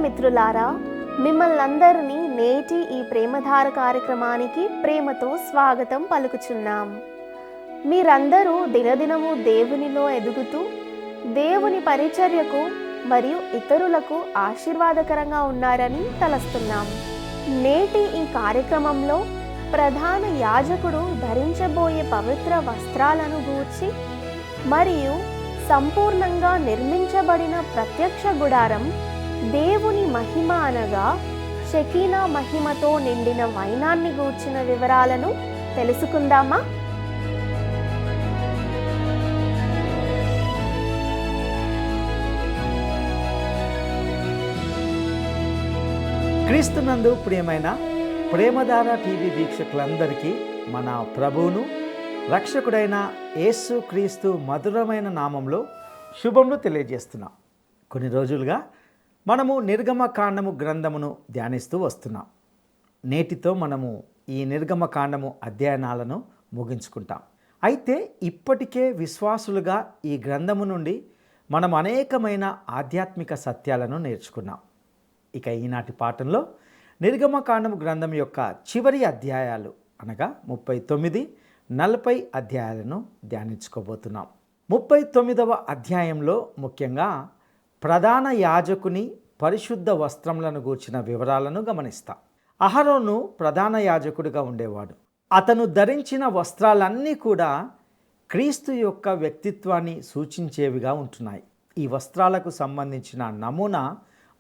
మిత్రులారా, మిమ్మల్ని అందరినీ నేటి ఈ ప్రేమధార కార్యక్రమానికి ప్రేమతో స్వాగతం పలుకుచున్నాం. మీరందరూ దినదినము దేవునిలో ఎదుగుతూ దేవుని పరిచర్యకు మరియు ఇతరులకు ఆశీర్వాదకరంగా ఉన్నారని తలస్తున్నాం. నేటి ఈ కార్యక్రమంలో ప్రధాన యాజకుడు ధరించబోయే పవిత్ర వస్త్రాలను గూర్చి మరియు సంపూర్ణంగా నిర్మించబడిన ప్రత్యక్ష గుడారం, దేవుని మహిమ అనగా షెకీనా మహిమతో నిండిన వైనాన్ని గూర్చిన వివరాలను తెలుసుకుందామా? క్రీస్తునందు ప్రియమైన ప్రేమధార టీవీ వీక్షకులందరికీ మన ప్రభువును రక్షకుడైన యేసు క్రీస్తు మధురమైన నామంలో శుభములు తెలియజేస్తున్నాం. కొన్ని రోజులుగా మనము నిర్గమకాండము గ్రంథమును ధ్యానిస్తూ వస్తున్నాం. నేటితో మనము ఈ నిర్గమకాండము అధ్యయనాలను ముగించుకుంటాం. అయితే ఇప్పటికే విశ్వాసులుగా ఈ గ్రంథము నుండి మనం అనేకమైన ఆధ్యాత్మిక సత్యాలను నేర్చుకున్నాం. ఇక ఈనాటి పాఠంలో నిర్గమకాండము గ్రంథం యొక్క చివరి అధ్యాయాలు అనగా 39, 40 అధ్యాయాలను ధ్యానించుకోబోతున్నాం. 39వ అధ్యాయంలో ముఖ్యంగా ప్రధాన యాజకుని పరిశుద్ధ వస్త్రములను గూర్చిన వివరాలను గమనిస్తాం. అహరోను ప్రధాన యాజకుడిగా ఉండేవాడు. అతను ధరించిన వస్త్రాలన్నీ కూడా క్రీస్తు యొక్క వ్యక్తిత్వాన్ని సూచించేవిగా ఉంటున్నాయి. ఈ వస్త్రాలకు సంబంధించిన నమూనా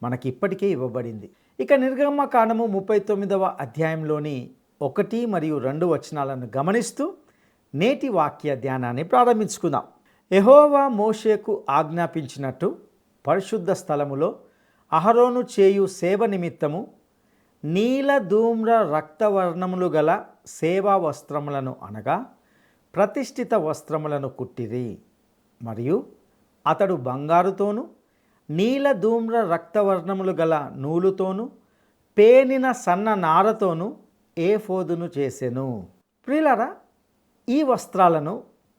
మనకి ఇప్పటికే ఇవ్వబడింది. ఇక నిర్గమకాండము 39వ అధ్యాయంలోని 1 మరియు 2 వచనాలను గమనిస్తూ నేటి వాక్య ధ్యానాన్ని ప్రారంభించుకుందాం. యెహోవా మోషేకు ఆజ్ఞాపించినట్టు పరిశుద్ధ స్థలములో అహరోను చేయు సేవ నిమిత్తము నీల ధూమ్ర రక్తవర్ణములు గల సేవా వస్త్రములను అనగా ప్రతిష్ఠిత వస్త్రములను కుట్టిరి. మరియు అతడు బంగారుతోనూ నీల ధూమ్ర రక్తవర్ణములు గల నూలుతోనూ పేనిన సన్న నారతోనూ ఏఫోదును చేసెను. ప్రియులారా, ఈ వస్త్రాలను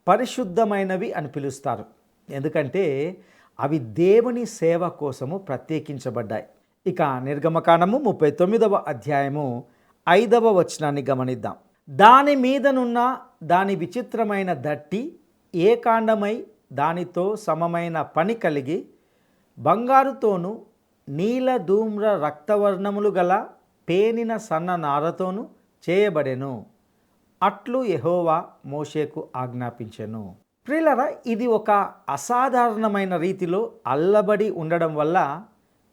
పరిశుద్ధమైనవి అని పిలుస్తారు. ఎందుకంటే అవి దేవుని సేవ కోసము ప్రత్యేకించబడ్డాయి. ఇక నిర్గమకాండము 39వ అధ్యాయము 5వ వచనాన్ని గమనిద్దాం. దాని మీదనున్న దాని విచిత్రమైన దట్టి ఏకాండమై దానితో సమమైన పని కలిగి బంగారుతోనూ నీల ధూమ్ర రక్తవర్ణములు గల పేనిన సన్న నారతోనూ చేయబడెను. అట్లు యెహోవా మోషేకు ఆజ్ఞాపించెను. ప్రియులారా, ఇది ఒక అసాధారణమైన రీతిలో అల్లబడి ఉండడం వల్ల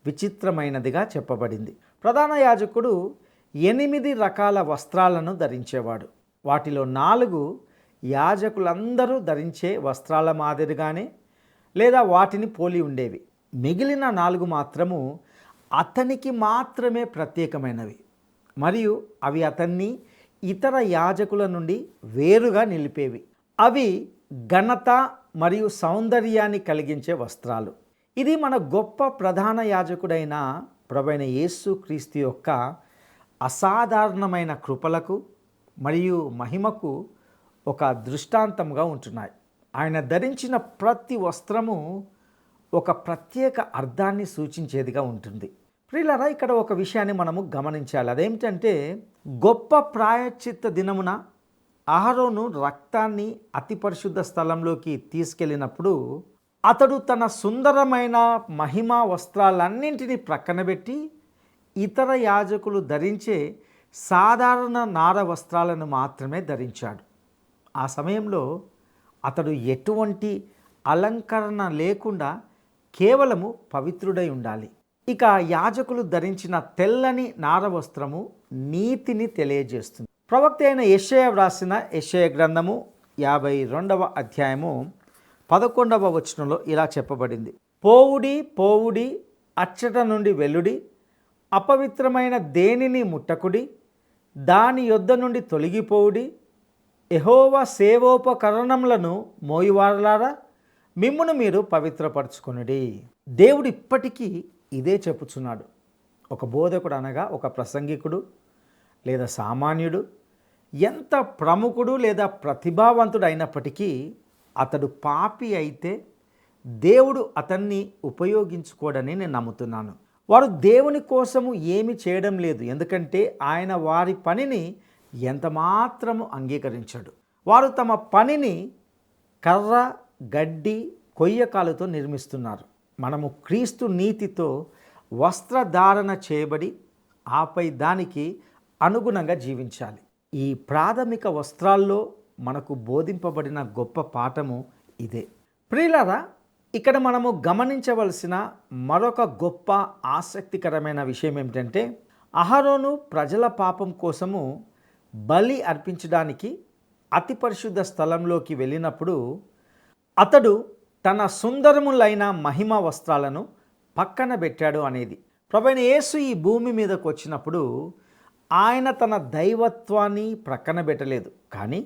విచిత్రమైనదిగా చెప్పబడింది. ప్రధాన యాజకుడు 8 రకాల వస్త్రాలను ధరించేవాడు. వాటిలో 4 యాజకులందరూ ధరించే వస్త్రాల మాదిరిగానే లేదా వాటిని పోలి ఉండేవి. మిగిలిన 4 మాత్రము అతనికి మాత్రమే ప్రత్యేకమైనవి మరియు అవి అతన్ని ఇతర యాజకుల నుండి వేరుగా నిలిపేవి. అవి ఘనత మరియు సౌందర్యాన్ని కలిగించే వస్త్రాలు. ఇది మన గొప్ప ప్రధాన యాజకుడైన ప్రభువైన యేసు క్రీస్తు యొక్క అసాధారణమైన కృపలకు మరియు మహిమకు ఒక దృష్టాంతంగా ఉంటున్నాయి. ఆయన ధరించిన ప్రతి వస్త్రము ఒక ప్రత్యేక అర్థాన్ని సూచించేదిగా ఉంటుంది. ప్రియులారా, ఇక్కడ ఒక విషయాన్ని మనము గమనించాలి. అదేమిటంటే గొప్ప ప్రాయశ్చిత్త దినమున అహరోను రక్తాన్ని అతి పరిశుద్ధ స్థలంలోకి తీసుకెళ్ళినప్పుడు అతడు తన సుందరమైన మహిమా వస్త్రాలన్నింటినీ ప్రక్కన పెట్టి ఇతర యాజకులు ధరించే సాధారణ నార వస్త్రాలను మాత్రమే ధరించాడు. ఆ సమయంలో అతడు ఎటువంటి అలంకరణ లేకుండా కేవలము పవిత్రుడై ఉండాలి. ఇక యాజకులు ధరించిన తెల్లని నార వస్త్రము నీతిని తెలియజేస్తుంది. ప్రవక్త అయిన యెషయా వ్రాసిన యెషయా గ్రంథము 52వ అధ్యాయము 11వ వచనంలో ఇలా చెప్పబడింది. పోవుడి పోవుడి, అచ్చట నుండి వెల్లుడి, అపవిత్రమైన దేనిని ముట్టకుడి, దాని యొద్ద నుండి తొలగిపోవుడి, యెహోవా సేవోపకరణములను మోయువారలారా మిమ్మును మీరు పవిత్రపరచుకొనుడి. దేవుడు ఇప్పటికీ ఇదే చెప్పుచున్నాడు. ఒక బోధకుడు అనగా ఒక ప్రసంగికుడు లేదా సామాన్యుడు ఎంత ప్రముఖుడు లేదా ప్రతిభావంతుడు అయినప్పటికీ అతడు పాపి అయితే దేవుడు అతన్ని ఉపయోగించుకోడని నేను నమ్ముతున్నాను. వారు దేవుని కోసము ఏమి చేయడం లేదు, ఎందుకంటే ఆయన వారి పనిని ఎంత మాత్రము అంగీకరించడు. వారు తమ పనిని కర్ర, గడ్డి, కొయ్యకాలతో నిర్మిస్తున్నారు. మనము క్రీస్తు నీతితో వస్త్రధారణ చేయబడి ఆపై దానికి అనుగుణంగా జీవించాలి. ఈ ప్రాథమిక వస్త్రాల్లో మనకు బోధింపబడిన గొప్ప పాఠము ఇదే. ప్రియులారా, ఇక్కడ మనము గమనించవలసిన మరొక గొప్ప ఆసక్తికరమైన విషయం ఏమిటంటే, అహరోను ప్రజల పాపం కోసము బలి అర్పించడానికి అతి పరిశుద్ధ స్థలంలోకి వెళ్ళినప్పుడు అతడు తన సుందరములైన మహిమ వస్త్రాలను పక్కన పెట్టాడు అనేది. ప్రభువైన యేసు ఈ భూమి మీదకు వచ్చినప్పుడు ఆయన తన దైవత్వాన్ని ప్రక్కన పెట్టలేదు, కానీ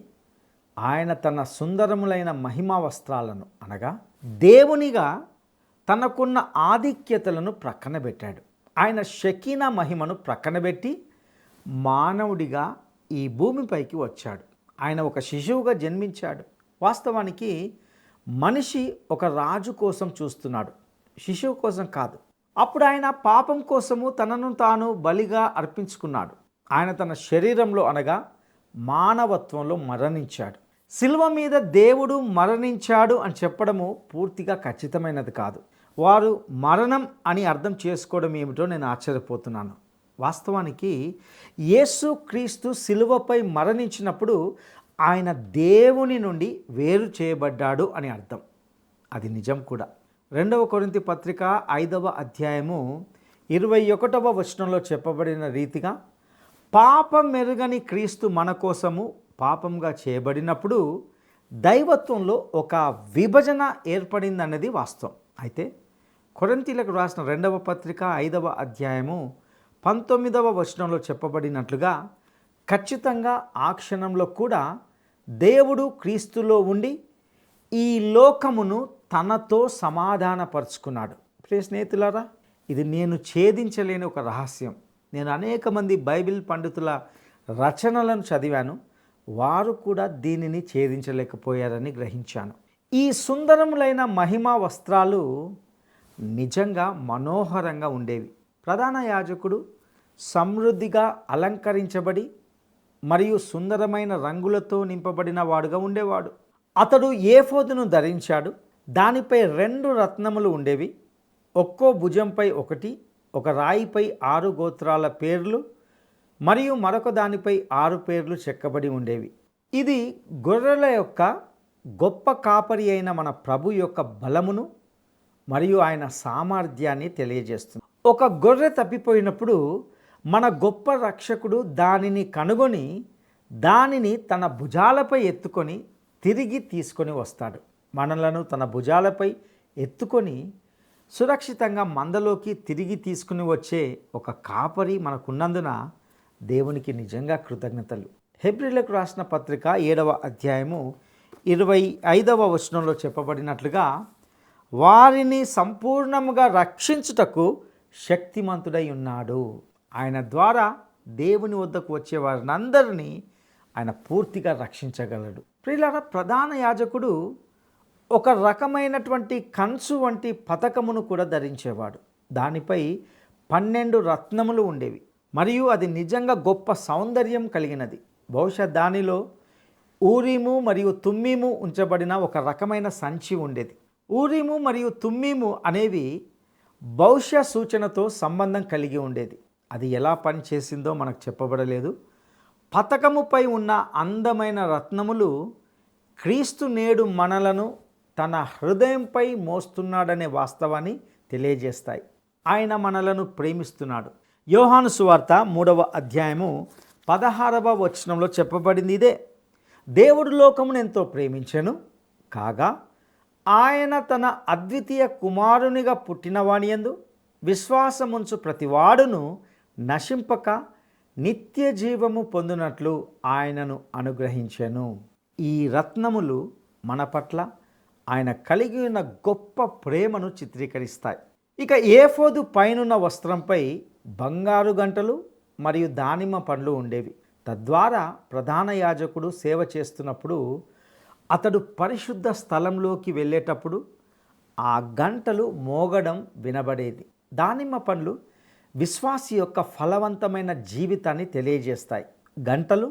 ఆయన తన సుందరములైన మహిమ వస్త్రాలను అనగా దేవునిగా తనకున్న ఆధిక్యతలను ప్రక్కన పెట్టాడు. ఆయన షకీనా మహిమను ప్రక్కన పెట్టి మానవుడిగా ఈ భూమిపైకి వచ్చాడు. ఆయన ఒక శిశువుగా జన్మించాడు. వాస్తవానికి మనిషి ఒక రాజు కోసం చూస్తున్నాడు, శిశువు కోసం కాదు. అప్పుడు ఆయన పాపం కోసము తనను తాను బలిగా అర్పించుకున్నాడు. ఆయన తన శరీరంలో అనగా మానవత్వంలో మరణించాడు. శిలువ మీద దేవుడు మరణించాడు అని చెప్పడము పూర్తిగా ఖచ్చితమైనది కాదు. వారు మరణం అని అర్థం చేసుకోవడం ఏమిటో నేను ఆశ్చర్యపోతున్నాను. వాస్తవానికి యేసు క్రీస్తు శిలువపై మరణించినప్పుడు ఆయన దేవుని నుండి వేరు చేయబడ్డాడు అని అర్థం. అది నిజం కూడా. 2 కొరింథీ పత్రిక 5వ అధ్యాయము 21వ వచనంలో చెప్పబడిన రీతిగా పాపం మెరుగని క్రీస్తు మన కోసము పాపంగా చేయబడినప్పుడు దైవత్వంలో ఒక విభజన ఏర్పడిందన్నది వాస్తవం. అయితే కొరింథీలకు రాసిన 2వ పత్రిక 5వ అధ్యాయము 19వ వచనంలో చెప్పబడినట్లుగా ఖచ్చితంగా ఆ క్షణంలో కూడా దేవుడు క్రీస్తులో ఉండి ఈ లోకమును తనతో సమాధానపరుచుకున్నాడు. ప్రియ స్నేహితులారా, ఇది నేను ఛేదించలేని ఒక రహస్యం. నేను అనేక మంది బైబిల్ పండితుల రచనలను చదివాను, వారు కూడా దీనిని ఛేదించలేకపోయారని గ్రహించాను. ఈ సుందరములైన మహిమా వస్త్రాలు నిజంగా మనోహరంగా ఉండేవి. ప్రధాన యాజకుడు సమృద్ధిగా అలంకరించబడి మరియు సుందరమైన రంగులతో నింపబడిన వాడుగా ఉండేవాడు. అతడు ఏఫోదును ధరించాడు. దానిపై 2 రత్నములు ఉండేవి, ఒక్కో భుజంపై ఒకటి, ఒక రాయిపై 6 గోత్రాల పేర్లు మరియు మరొక దానిపై 6 పేర్లు చెక్కబడి ఉండేవి. ఇది గొర్రెల యొక్క గొప్ప కాపరి అయిన మన ప్రభు యొక్క బలమును మరియు ఆయన సామర్థ్యాన్ని తెలియజేస్తుంది. ఒక గొర్రె తప్పిపోయినప్పుడు మన గొప్ప రక్షకుడు దానిని కనుగొని దానిని తన భుజాలపై ఎత్తుకొని తిరిగి తీసుకొని వస్తాడు. మనలను తన భుజాలపై ఎత్తుకొని సురక్షితంగా మందలోకి తిరిగి తీసుకుని వచ్చే ఒక కాపరి మనకున్నందున దేవునికి నిజంగా కృతజ్ఞతలు. హెబ్రీయులకు రాసిన పత్రిక 7వ అధ్యాయము 25వ వచనంలో చెప్పబడినట్లుగా వారిని సంపూర్ణముగా రక్షించుటకు శక్తిమంతుడై ఉన్నాడు. ఆయన ద్వారా దేవుని వద్దకు వచ్చే వారిని అందరినీ ఆయన పూర్తిగా రక్షించగలడు. ప్రియులారా, ప్రధాన యాజకుడు ఒక రకమైనటువంటి కంచు వంటి పతకమును కూడా ధరించేవాడు. దానిపై 12 రత్నములు ఉండేవి మరియు అది నిజంగా గొప్ప సౌందర్యం కలిగినది. బహుశా దానిలో ఊరీము మరియు తుమ్మీము ఉంచబడిన ఒక రకమైన సంచి ఉండేది. ఊరీము మరియు తుమ్మీము అనేవి భవిష్య సూచనతో సంబంధం కలిగి ఉండేది. అది ఎలా పనిచేసిందో మనకు చెప్పబడలేదు. పతకముపై ఉన్న అందమైన రత్నములు క్రీస్తు నేడు మనలను తన హృదయంపై మోస్తున్నాడనే వాస్తవాన్ని తెలియజేస్తాయి. ఆయన మనలను ప్రేమిస్తున్నాడు. యోహాను సువార్త 3వ అధ్యాయము 16వ వచనంలో చెప్పబడింది ఇదే. దేవుడు లోకమును ఎంతో ప్రేమించెను కాగా ఆయన తన అద్వితీయ కుమారునిగా పుట్టినవాని యందు విశ్వాసముంచు ప్రతివాడును నశింపక నిత్య జీవము పొందునట్లు ఆయనను అనుగ్రహించెను. ఈ రత్నములు మన పట్ల ఆయన కలిగి ఉన్న గొప్ప ప్రేమను చిత్రీకరిస్తాయి. ఇక ఏఫోదు పైనున్న వస్త్రంపై బంగారు గంటలు మరియు దానిమ్మ పండ్లు ఉండేవి. తద్వారా ప్రధాన యాజకుడు సేవ చేస్తున్నప్పుడు అతడు పరిశుద్ధ స్థలంలోకి వెళ్ళేటప్పుడు ఆ గంటలు మోగడం వినబడేది. దానిమ్మ పండ్లు విశ్వాసి యొక్క ఫలవంతమైన జీవితాన్ని తెలియజేస్తాయి. గంటలు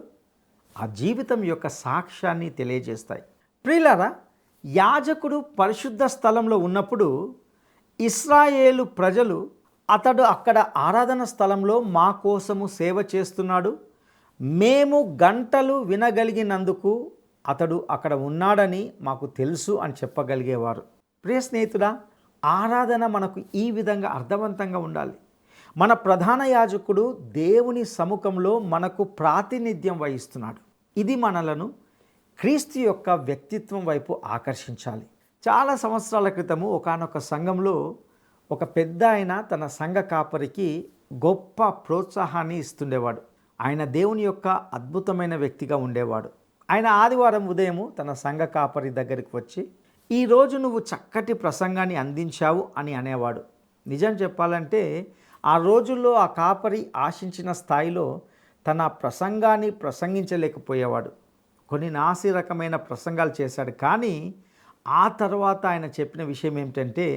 ఆ జీవితం యొక్క సాక్ష్యాన్ని తెలియజేస్తాయి. ప్రియులారా, యాజకుడు పరిశుద్ధ స్థలంలో ఉన్నప్పుడు ఇశ్రాయేలు ప్రజలు అతడు అక్కడ ఆరాధన స్థలంలో మా కోసము సేవ చేస్తున్నాడు, మేము గంటలు వినగలిగినందుకు అతడు అక్కడ ఉన్నాడని మాకు తెలుసు అని చెప్పగలిగేవారు. ప్రియ స్నేహితుడా, ఆరాధన మనకు ఈ విధంగా అర్థవంతంగా ఉండాలి. మన ప్రధాన యాజకుడు దేవుని సముఖంలో మనకు ప్రాతినిధ్యం వహిస్తున్నాడు. ఇది మనలను క్రీస్తు యొక్క వ్యక్తిత్వం వైపు ఆకర్షించాలి. చాలా సంవత్సరాల క్రితము ఒకానొక సంఘంలో ఒక పెద్ద ఆయన తన సంఘ కాపరికి గొప్ప ప్రోత్సాహాన్ని ఇస్తుండేవాడు. ఆయన దేవుని యొక్క అద్భుతమైన వ్యక్తిగా ఉండేవాడు. ఆయన ఆదివారం ఉదయము తన సంఘ కాపరి దగ్గరికి వచ్చి, ఈరోజు నువ్వు చక్కటి ప్రసంగాన్ని అందించావు అని అనేవాడు. నిజం చెప్పాలంటే ఆ రోజుల్లో ఆ కాపరి ఆశించిన స్థాయిలో తన ప్రసంగాన్ని ప్రసంగించలేకపోయేవాడు. కొన్ని నాసి రకమైన ప్రసంగాలు చేశాడు. కానీ ఆ తర్వాత ఆయన చెప్పిన విషయం ఏమిటంటే,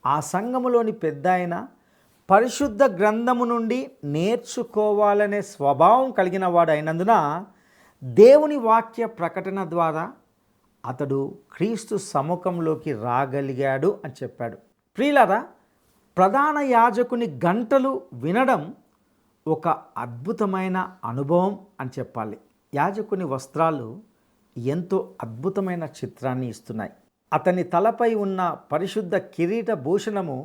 ఆ సంఘములోని పెద్ద ఆయన పరిశుద్ధ గ్రంథము నుండి నేర్చుకోవాలనే స్వభావం కలిగిన వాడు అయినందున దేవుని వాక్య ప్రకటన ద్వారా అతడు క్రీస్తు సముఖంలోకి రాగలిగాడు అని చెప్పాడు. ప్రియులారా, ప్రధాన యాజకుని గంటలు వినడం ఒక అద్భుతమైన అనుభవం అని చెప్పాలి. యాజకుని వస్త్రాలు ఎంతో అద్భుతమైన చిత్రాన్ని ఇస్తున్నాయి. అతని తలపై ఉన్న పరిశుద్ధ కిరీట భూషణము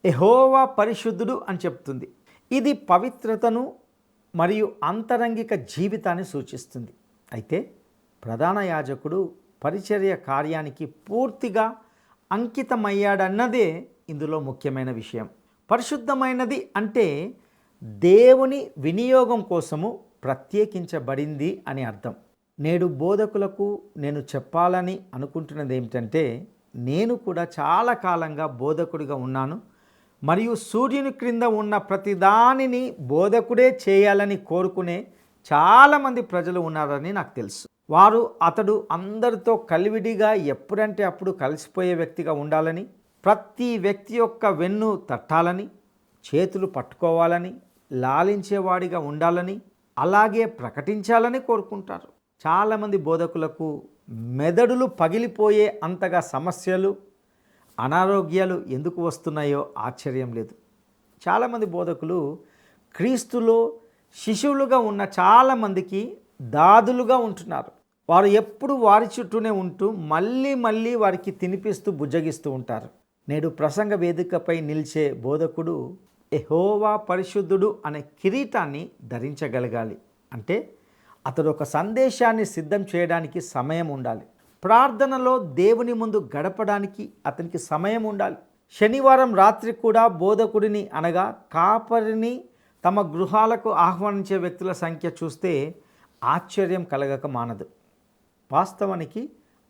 యెహోవా పరిశుద్ధుడు అని చెప్తుంది. ఇది పవిత్రతను మరియు అంతరంగిక జీవితాన్ని సూచిస్తుంది. అయితే ప్రధాన యాజకుడు పరిచర్య కార్యానికి పూర్తిగా అంకితమయ్యాడన్నదే ఇందులో ముఖ్యమైన విషయం. పరిశుద్ధమైనది అంటే దేవుని వినియోగం కోసము ప్రత్యేకించబడింది అని అర్థం. నేడు బోధకులకు నేను చెప్పాలని అనుకుంటున్నది ఏమిటంటే, నేను కూడా చాలా కాలంగా బోధకుడిగా ఉన్నాను మరియు సూర్యుని క్రింద ఉన్న ప్రతిదానిని బోధకుడే చేయాలని కోరుకునే చాలామంది ప్రజలు ఉన్నారని నాకు తెలుసు. వారు అతడు అందరితో కలివిడిగా ఎప్పుడంటే అప్పుడు కలిసిపోయే వ్యక్తిగా ఉండాలని, ప్రతి వ్యక్తి యొక్క వెన్ను తట్టాలని, చేతులు పట్టుకోవాలని, లాలించేవాడిగా ఉండాలని, అలాగే ప్రకటించాలని కోరుకుంటారు. చాలామంది బోధకులకు మెదడులు పగిలిపోయే అంతగా సమస్యలు, అనారోగ్యాలు ఎందుకు వస్తున్నాయో ఆశ్చర్యం లేదు. చాలామంది బోధకులు క్రీస్తులో శిశువులుగా ఉన్న చాలామందికి దాదులుగా ఉంటున్నారు. వారు ఎప్పుడు వారి చుట్టూనే ఉంటూ మళ్ళీ మళ్ళీ వారికి తినిపిస్తూ బుజ్జగిస్తూ ఉంటారు. నేడు ప్రసంగ వేదికపై నిలిచే బోధకుడు యెహోవా పరిశుద్ధుడు అనే కిరీటాన్ని ధరించగలగాలి. అంటే అతడు ఒక సందేశాన్ని సిద్ధం చేయడానికి సమయం ఉండాలి. ప్రార్థనలో దేవుని ముందు గడపడానికి అతనికి సమయం ఉండాలి. శనివారం రాత్రి కూడా బోధకుడిని అనగా కాపరిని తమ గృహాలకు ఆహ్వానించే వ్యక్తుల సంఖ్య చూస్తే ఆశ్చర్యం కలగక మానదు. వాస్తవానికి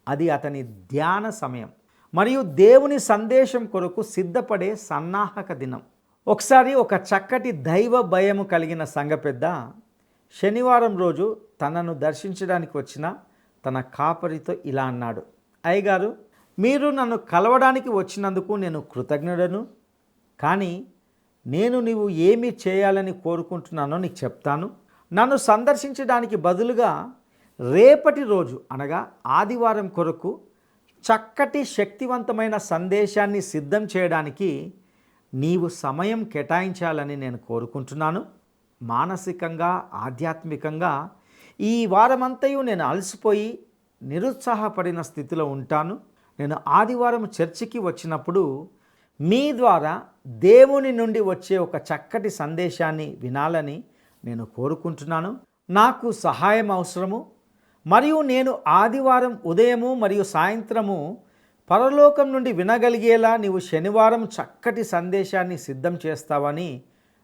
అది అతని ధ్యాన సమయం మరియు దేవుని సందేశం కొరకు సిద్ధపడే సన్నాహక దినం. ఒకసారి ఒక చక్కటి దైవ భయము కలిగిన సంఘ పెద్ద శనివారం రోజు తనను దర్శించడానికి వచ్చిన తన కాపరితో ఇలా అన్నాడు, అయ్యగారు, మీరు నన్ను కలవడానికి వచ్చినందుకు నేను కృతజ్ఞుడను. కానీ నీవు ఏమి చేయాలని కోరుకుంటున్నానో నీకు చెప్తాను. నన్ను సందర్శించడానికి బదులుగా రేపటి రోజు అనగా ఆదివారం కొరకు చక్కటి శక్తివంతమైన సందేశాన్ని సిద్ధం చేయడానికి నీవు సమయం కేటాయించాలని నేను కోరుకుంటున్నాను. మానసికంగా ఆధ్యాత్మికంగా ఈ వారమంతయు నేను అలసిపోయి నిరుత్సాహపడిన స్థితిలో ఉంటాను. నేను ఆదివారం చర్చికి వచ్చినప్పుడు మీ ద్వారా దేవుని నుండి వచ్చే ఒక చక్కటి సందేశాన్ని వినాలని నేను కోరుకుంటున్నాను. నాకు సహాయం అవసరము మరియు నేను ఆదివారం ఉదయము మరియు సాయంత్రము పరలోకం నుండి వినగలిగేలా నీవు శనివారం చక్కటి సందేశాన్ని సిద్ధం చేస్తావని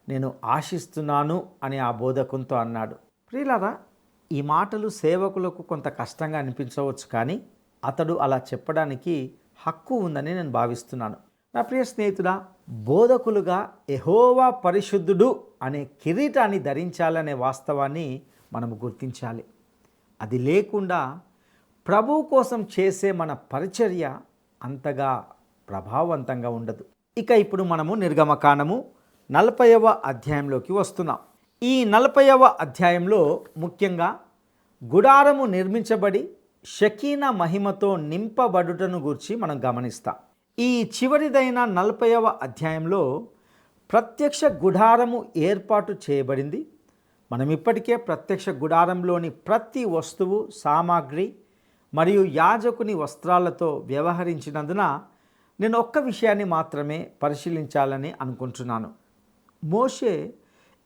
నేను ఆశిస్తున్నాను అని ఆ బోధకునితో అన్నాడు. ప్రియులారా, ఈ మాటలు సేవకులకు కొంత కష్టంగా అనిపించవచ్చు, కానీ అతడు అలా చెప్పడానికి హక్కు ఉందని నేను భావిస్తున్నాను. నా ప్రియ స్నేహితుడా, బోధకులుగా యెహోవా పరిశుద్ధుడు అనే కిరీటాన్ని ధరించాలనే వాస్తవాన్ని మనము గుర్తించాలి. అది లేకుండా ప్రభువు కోసం చేసే మన పరిచర్య అంతగా ప్రభావవంతంగా ఉండదు. ఇక ఇప్పుడు మనము నిర్గమకాండము 40వ అధ్యాయంలోకి వస్తున్నాం. ఈ 40వ అధ్యాయంలో ముఖ్యంగా గుడారము నిర్మించబడి షకీనా మహిమతో నింపబడుటను గురించి మనం గమనిస్తాం. ఈ చివరిదైన 40వ అధ్యాయంలో ప్రత్యక్ష గుడారము ఏర్పాటు చేయబడింది. మనం ఇప్పటికే ప్రత్యక్ష గుడారంలోని ప్రతి వస్తువు, సామాగ్రి మరియు యాజకుని వస్త్రాలతో వ్యవహరించినందున నేను ఒక్క విషయాన్ని మాత్రమే పరిశీలించాలని అనుకుంటున్నాను. మోషే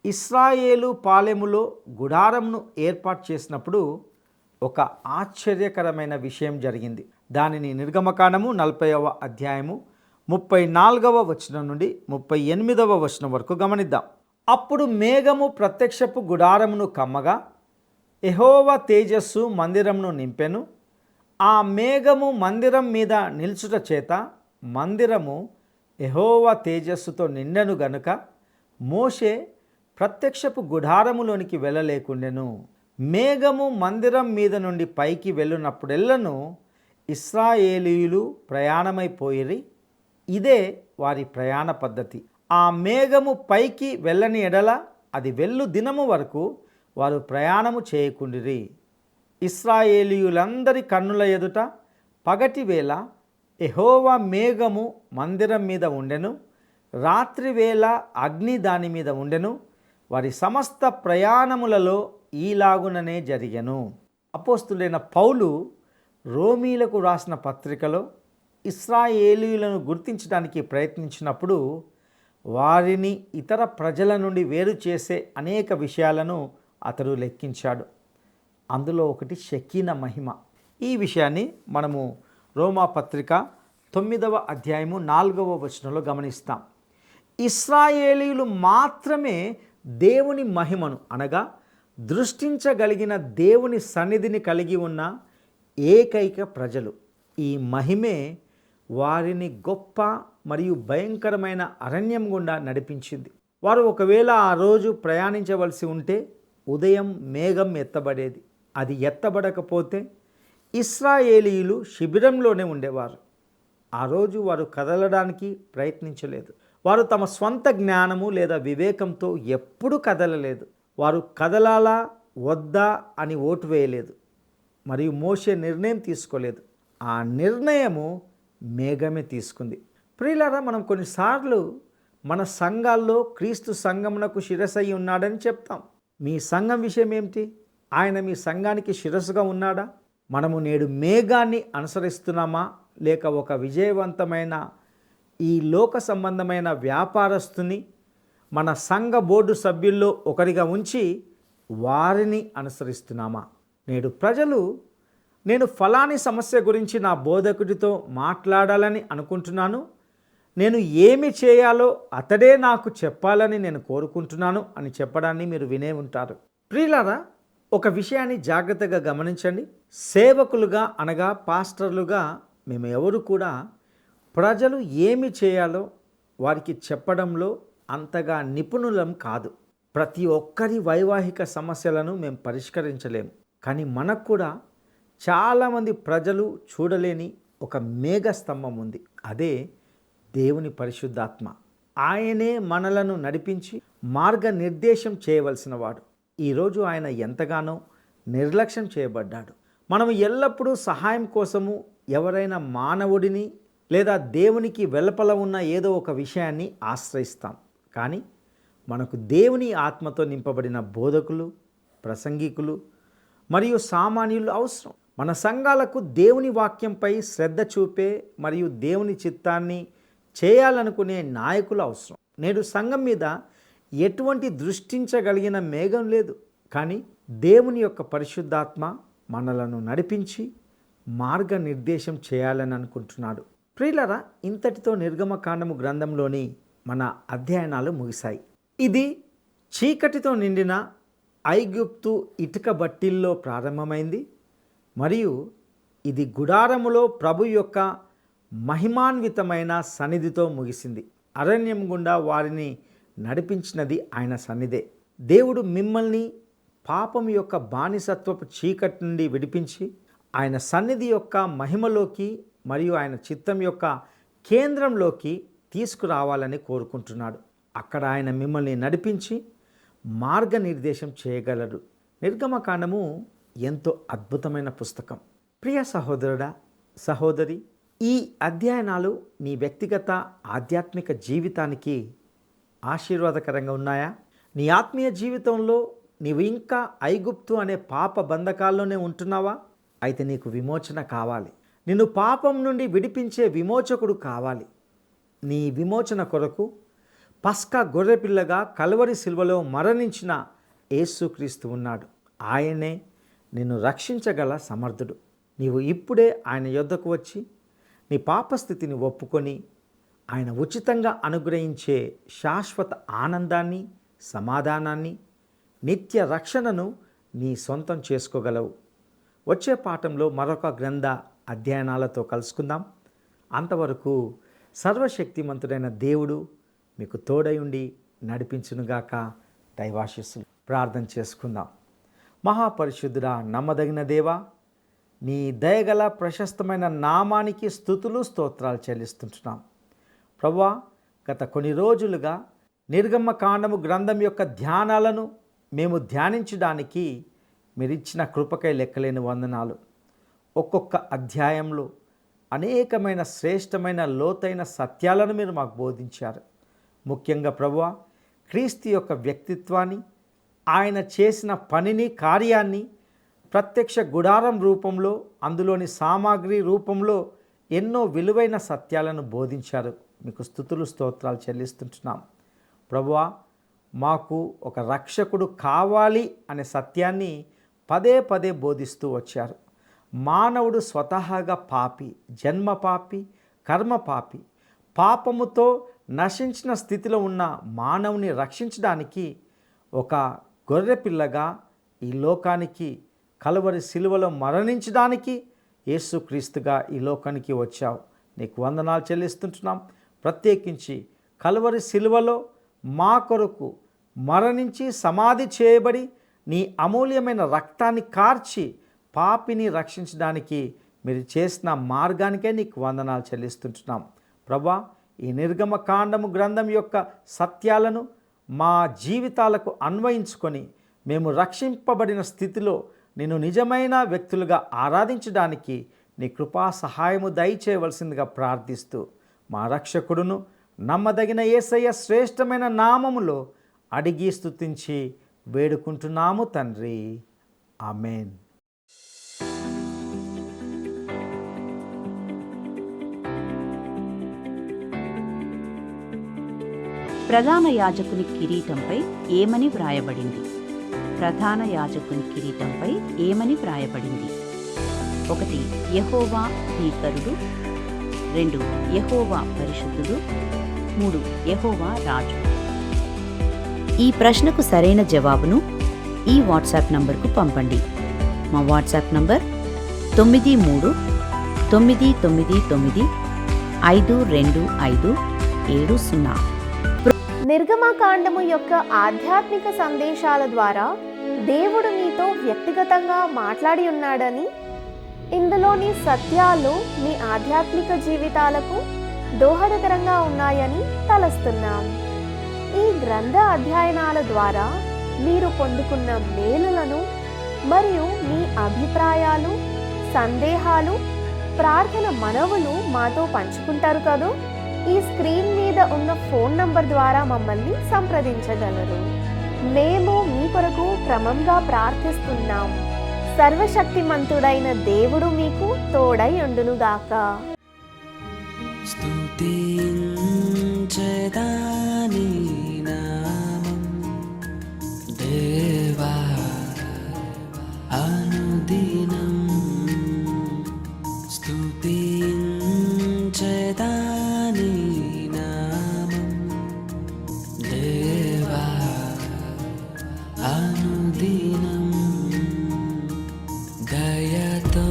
ఇశ్రాయేలు పాలెములో గుడారంను ఏర్పాటు చేసినప్పుడు ఒక ఆశ్చర్యకరమైన విషయం జరిగింది. దానిని నిర్గమకాండము 40వ అధ్యాయము 34వ వచనం నుండి 38వ వచనం వరకు గమనిద్దాం. అప్పుడు మేఘము ప్రత్యక్షపు గుడారమును కమ్మగా యెహోవా తేజస్సు మందిరమును నింపెను. ఆ మేఘము మందిరం మీద నిల్చుట చేత మందిరము యెహోవా తేజస్సుతో నిండెను గనుక మోషే ప్రత్యక్షపు గుడారములోనికి వెళ్ళలేకుండెను. మేఘము మందిరం మీద నుండి పైకి వెళ్ళినప్పుడెల్లను ఇశ్రాయేలీయులు ప్రయాణమైపోయిరి. ఇదే వారి ప్రయాణ పద్ధతి. ఆ మేఘము పైకి వెళ్ళని ఎడల అది వెళ్ళు దినము వరకు వారు ప్రయాణము చేయకుండిరి. ఇశ్రాయేలీయులందరి కన్నుల ఎదుట పగటి వేళ యెహోవా మేఘము మందిరం మీద ఉండెను, రాత్రి వేళ అగ్ని దాని మీద ఉండెను. వారి సమస్త ప్రయాణములలో ఈలాగుననే జరిగెను. అపోస్తులైన పౌలు రోమీలకు రాసిన పత్రికలో ఇశ్రాయేలీయులను గుర్తించడానికి ప్రయత్నించినప్పుడు వారిని ఇతర ప్రజల నుండి వేరు చేసే అనేక విషయాలను అతడు లెక్కించాడు. అందులో ఒకటి షకీనా మహిమ. ఈ విషయాన్ని మనము రోమా పత్రిక 9వ అధ్యాయము 4వ వచనంలో గమనిస్తాం. ఇశ్రాయేలీయులు మాత్రమే దేవుని మహిమను అనగా దృష్టించగలిగిన దేవుని సన్నిధిని కలిగి ఉన్న ఏకైక ప్రజలు. ఈ మహిమే వారిని గొప్ప మరియు భయంకరమైన అరణ్యం గుండా నడిపించింది. వారు ఒకవేళ ఆ రోజు ప్రయాణించవలసి ఉంటే ఉదయం మేఘం ఎత్తబడేది. అది ఎత్తబడకపోతే ఇశ్రాయేలీయులు శిబిరంలోనే ఉండేవారు. ఆ రోజు వారు కదలడానికి ప్రయత్నించలేదు. వారు తమ స్వంత జ్ఞానము లేదా వివేకంతో ఎప్పుడూ కదలలేదు. వారు కదలాలా వద్దా అని ఓటు వేయలేదు మరియు మోషే నిర్ణయం తీసుకోలేదు. ఆ నిర్ణయము మేఘమే తీసుకుంది. ప్రియులారా, మనం కొన్నిసార్లు మన సంఘాల్లో క్రీస్తు సంఘమునకు శిరస్సయి ఉన్నాడని చెప్తాం. మీ సంఘం విషయం ఏమిటి? ఆయన మీ సంఘానికి శిరస్సుగా ఉన్నాడా? మనము నేడు మేఘాన్ని అనుసరిస్తున్నామా, లేక ఒక విజయవంతమైన ఈ లోక సంబంధమైన వ్యాపారస్తుని మన సంఘ బోర్డు సభ్యుల్లో ఒకరిగా ఉంచి వారిని అనుసరిస్తున్నామా? నేడు ప్రజలు నేను ఫలాని సమస్య గురించి నా బోధకుడితో మాట్లాడాలని అనుకుంటున్నాను, నేను ఏమి చేయాలో అతడే నాకు చెప్పాలని నేను కోరుకుంటున్నాను అని చెప్పడాన్ని మీరు వినే ఉంటారు. ప్రియులారా, ఒక విషయాన్ని జాగ్రత్తగా గమనించండి. సేవకులుగా అనగా పాస్టర్లుగా మేము ఎవరు కూడా ప్రజలు ఏమి చేయాలో వారికి చెప్పడంలో అంతగా నిపుణులం కాదు. ప్రతి ఒక్కరి వైవాహిక సమస్యలను మేము పరిష్కరించలేము. కానీ మనకు కూడా చాలామంది ప్రజలు చూడలేని ఒక మేఘ స్తంభం ఉంది. అదే దేవుని పరిశుద్ధాత్మ. ఆయనే మనలను నడిపించి మార్గనిర్దేశం చేయవలసిన వాడు. ఈరోజు ఆయన ఎంతగానో నిర్లక్ష్యం చేయబడ్డాడు. మనం ఎల్లప్పుడూ సహాయం కోసము ఎవరైనా మానవుడిని లేదా దేవునికి వెలుపల ఉన్న ఏదో ఒక విషయాన్ని ఆశ్రయిస్తాం. కానీ మనకు దేవుని ఆత్మతో నింపబడిన బోధకులు, ప్రసంగికులు మరియు సామాన్యులు అవసరం. మన సంఘాలకు దేవుని వాక్యంపై శ్రద్ధ చూపే మరియు దేవుని చిత్తాన్ని చేయాలనుకునే నాయకులు అవసరం. నేడు సంఘం మీద ఎటువంటి దృష్టించగలిగిన మేఘం లేదు. కానీ దేవుని యొక్క పరిశుద్ధాత్మ మనలను నడిపించి మార్గనిర్దేశం చేయాలని అనుకుంటున్నాడు. ప్రియులారా, ఇంతటితో నిర్గమకాండము గ్రంథంలోని మన అధ్యయనాలు ముగిశాయి. ఇది చీకటితో నిండిన ఐగుప్తు ఇటుక బట్టిల్లో ప్రారంభమైంది మరియు ఇది గుడారములో ప్రభు యొక్క మహిమాన్వితమైన సన్నిధితో ముగిసింది. అరణ్యం గుండా వారిని నడిపించినది ఆయన సన్నిధే. దేవుడు మిమ్మల్ని పాపం యొక్క బానిసత్వపు చీకటి నుండి విడిపించి ఆయన సన్నిధి యొక్క మహిమలోకి మరియు ఆయన చిత్తం యొక్క కేంద్రంలోకి తీసుకురావాలని కోరుకుంటున్నాడు. అక్కడ ఆయన మిమ్మల్ని నడిపించి మార్గనిర్దేశం చేయగలడు. నిర్గమకాండము ఎంతో అద్భుతమైన పుస్తకం. ప్రియ సహోదరుడా, సహోదరి, ఈ అధ్యయనాలు నీ వ్యక్తిగత ఆధ్యాత్మిక జీవితానికి ఆశీర్వాదకరంగా ఉన్నాయా? నీ ఆత్మీయ జీవితంలో నీవు ఇంకా ఐగుప్తు అనే పాప బంధకాల్లోనే ఉంటున్నావా? అయితే నీకు విమోచన కావాలి. నిన్ను పాపం నుండి విడిపించే విమోచకుడు కావాలి. నీ విమోచన కొరకు పస్కా గొర్రెపిల్లగా కల్వరి శిలువలో మరణించిన యేసుక్రీస్తు ఉన్నాడు. ఆయనే నిన్ను రక్షించగల సమర్థుడు. నీవు ఇప్పుడే ఆయన యొద్దకు వచ్చి నీ పాపస్థితిని ఒప్పుకొని ఆయన ఉచితంగా అనుగ్రహించే శాశ్వత ఆనందాన్ని, సమాధానాన్ని, నిత్య రక్షణను నీ సొంతం చేసుకోగలవు. వచ్చే పాఠంలో మరొక గ్రంథ అధ్యయనాలతో కలుసుకుందాం. అంతవరకు సర్వశక్తిమంతుడైన దేవుడు మీకు తోడై ఉండి నడిపించునుగాక. దైవాశీస్సులు. ప్రార్థన చేసుకుందాం. మహాపరిశుద్ధుడా, నమ్మదగిన దేవా, నీ దయగల ప్రశస్తమైన నామానికి స్తుతులు స్తోత్రాలు చెల్లిస్తుంటున్నాం. ప్రభువా, గత కొన్ని రోజులుగా నిర్గమకాండము గ్రంథం యొక్క ధ్యానాలను మేము ధ్యానించడానికి మీరిచ్చిన కృపకై లెక్కలేని వందనాలు. ఒక్కొక్క అధ్యాయంలో అనేకమైన శ్రేష్టమైన లోతైన సత్యాలను మీరు మాకు బోధించారు. ముఖ్యంగా ప్రభువా, క్రీస్తు యొక్క వ్యక్తిత్వాన్ని, ఆయన చేసిన పనిని, కార్యాన్ని ప్రత్యక్ష గుడారం రూపంలో, అందులోని సామాగ్రి రూపంలో ఎన్నో విలువైన సత్యాలను బోధించారు. మీకు స్తుతులు స్తోత్రాలు చెల్లిస్తుంటున్నాం. ప్రభువా, మాకు ఒక రక్షకుడు కావాలి అనే సత్యాన్ని పదే పదే బోధిస్తూ వచ్చారు. మానవుడు స్వతహాగా పాపి, జన్మ పాపి, కర్మ పాపి. పాపముతో నశించిన స్థితిలో ఉన్న మానవుని రక్షించడానికి ఒక గొర్రెపిల్లగా ఈ లోకానికి కల్వరి శిలువలో మరణించడానికి యేసుక్రీస్తుగా ఈ లోకానికి వచ్చావు. నీకు వందనాలు చెల్లిస్తుంటున్నాం. ప్రత్యేకించి కల్వరి శిలువలో మా కొరకు మరణించి సమాధి చేయబడి నీ అమూల్యమైన రక్తాన్ని కార్చి పాపిని రక్షించడానికి మీరు చేసిన మార్గానికే నీకు వందనాలు చెల్లిస్తుంటున్నాం. ప్రభా, ఈ నిర్గమకాండము గ్రంథం యొక్క సత్యాలను మా జీవితాలకు అన్వయించుకొని మేము రక్షింపబడిన స్థితిలో నేను నిజమైన వ్యక్తులుగా ఆరాధించడానికి నీ కృపా సహాయము దయచేయవలసిందిగా ప్రార్థిస్తూ మా రక్షకుడును నమ్మదగిన యేసయ్య శ్రేష్టమైన నామములో అడిగి స్తుతించి వేడుకుంటున్నాము తండ్రి. ఆమేన్. ప్రధాన యాజకుని కిరీటంపై ఏమని వ్రాయబడింది? ప్రధాన యాజకుని కిరీటంపై ఏమని వ్రాయబడింది? 1. యెహోవా భీకరుడు. 2. యెహోవా పరిశుద్ధుడు. 3. యెహోవా రాజు. ఈ ప్రశ్నకు సరైన జవాబును ఈ వాట్సాప్ నంబర్కు పంపండి. మా వాట్సాప్ నంబర్ 9399952570. నిర్గమకాండము యొక్క ఆధ్యాత్మిక సందేశాల ద్వారా దేవుడు మీతో వ్యక్తిగతంగా మాట్లాడి ఉన్నాడని, ఇందులోని సత్యాలు మీ ఆధ్యాత్మిక జీవితాలకు దోహదకరంగా ఉన్నాయని తలస్తున్నాం. ఈ గ్రంథ అధ్యయనాల ద్వారా మీరు పొందుకున్న మేలులను మరియు మీ అభిప్రాయాలు, సందేహాలు, ప్రార్థన మనవులు మాతో పంచుకుంటారు కదూ. ఈ స్క్రీన్ మీద ఉన్న ఫోన్ నంబర్ ద్వారా మమ్మల్ని సంప్రదించగలరు. మేము మీ కొరకు క్రమంగా ప్రార్థిస్తున్నాం. సర్వశక్తిమంతుడైన దేవుడు మీకు తోడై ఉండునుగాక. స్తుతించెదాని నామం దేవా అనుదినం. స్తుతించెదాని నామం దేవా అనుదినం. దయతో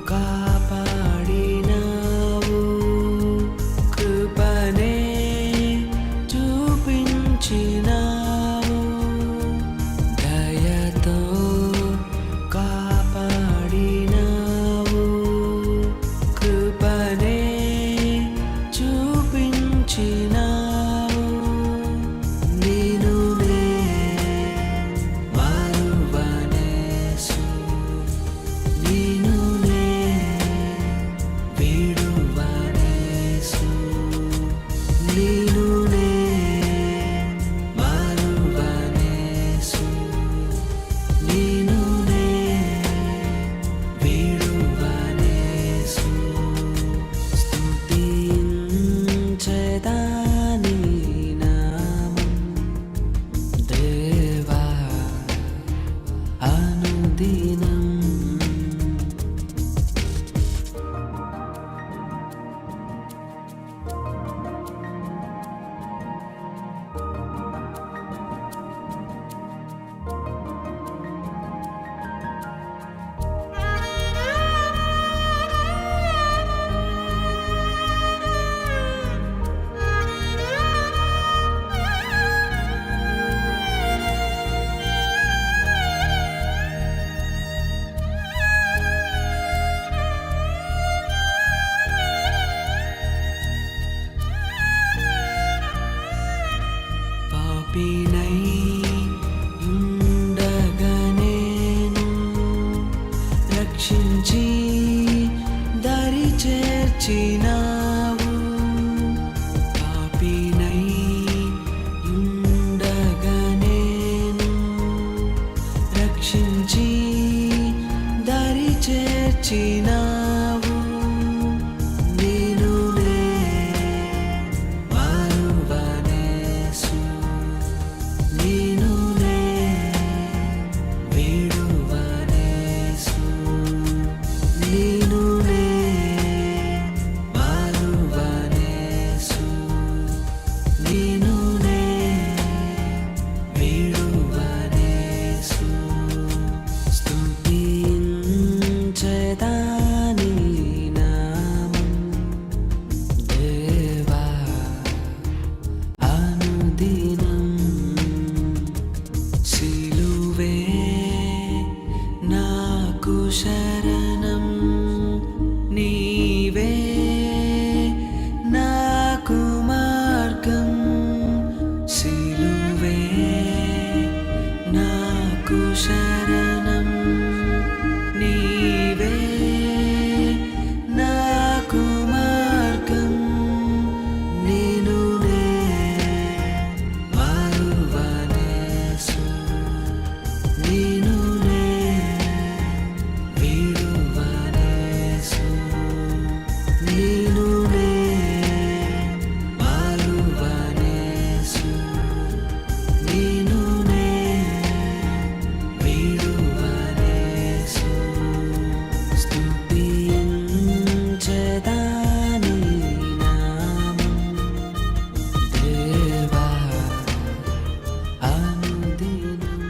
కాపాడినావు, కృపనే చూపించినావు. దయతో కాపాడినావు, పాపినై ఉండగా నేను రక్షించి దరి చేర్చినావు. పాపినై ఉండగా నేను రక్షించి దరి చేర్చినావు. నేనునే మరువనేసు, నేనునే విడువనేసు, నేనునే మరువనేసు, నేనునే విడువనేసు. స్తుతించెదాని నామం దేవా అనుదినం. సిలువే నాకు శరణం, నీవే నాకు మార్గం. సిలువే నాకు శరణం, నీవే నాకు మార్గం. నేనునే మరువనేసు, నేనునే విడువనేసు, నేనునే మరువనేసు, నేనునే విడువనేసు. స్తుతించెదాని నామం దేవా అనుదినం.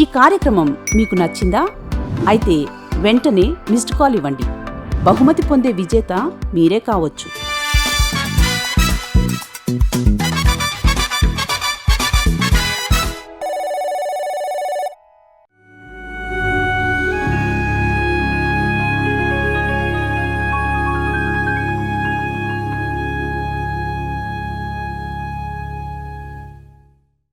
ఈ కార్యక్రమం మీకు నచ్చిందా? అయితే వెంటనే మిస్డ్ కాల్ ఇవ్వండి. బహుమతి పొందే విజేత మీరే కావచ్చు.